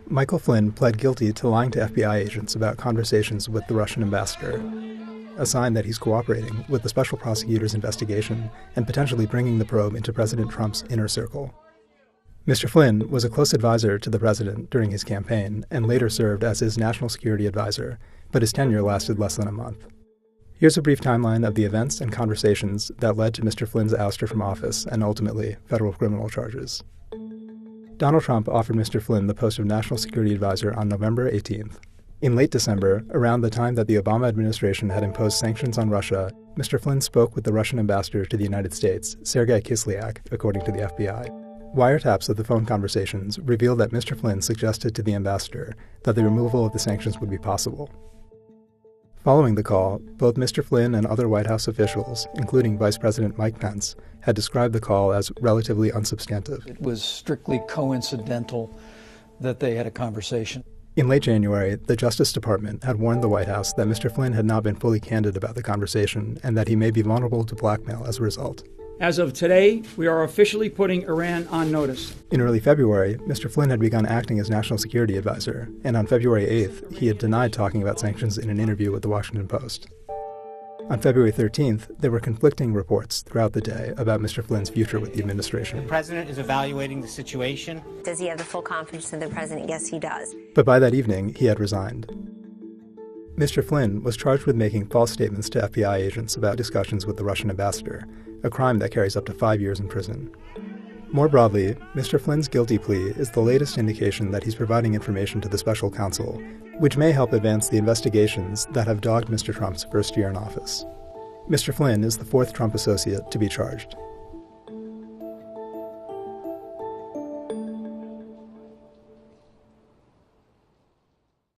Michael Flynn pled guilty to lying to FBI agents about conversations with the Russian ambassador, a sign that he's cooperating with the special prosecutor's investigation and potentially bringing the probe into President Trump's inner circle. Mr. Flynn was a close advisor to the president during his campaign and later served as his national security advisor, but his tenure lasted less than a month. Here's a brief timeline of the events and conversations that led to Mr. Flynn's ouster from office and ultimately federal criminal charges. Donald Trump offered Mr. Flynn the post of National Security Advisor on November 18th. In late December, around the time that the Obama administration had imposed sanctions on Russia, Mr. Flynn spoke with the Russian ambassador to the United States, Sergei Kislyak, according to the FBI. Wiretaps of the phone conversations revealed that Mr. Flynn suggested to the ambassador that the removal of the sanctions would be possible. Following the call, both Mr. Flynn and other White House officials, including Vice President Mike Pence, had described the call as relatively unsubstantive. It was strictly coincidental that they had a conversation. In late January, the Justice Department had warned the White House that Mr. Flynn had not been fully candid about the conversation and that he may be vulnerable to blackmail as a result. As of today, we are officially putting Iran on notice. In early February, Mr. Flynn had begun acting as National Security Advisor, and on February 8th, he had denied talking about sanctions in an interview with the Washington Post. On February 13th, there were conflicting reports throughout the day about Mr. Flynn's future with the administration. The president is evaluating the situation. Does he have the full confidence in the president? Yes, he does. But by that evening, he had resigned. Mr. Flynn was charged with making false statements to FBI agents about discussions with the Russian ambassador, a crime that carries up to 5 years in prison. More broadly, Mr. Flynn's guilty plea is the latest indication that he's providing information to the special counsel, which may help advance the investigations that have dogged Mr. Trump's first year in office. Mr. Flynn is the fourth Trump associate to be charged.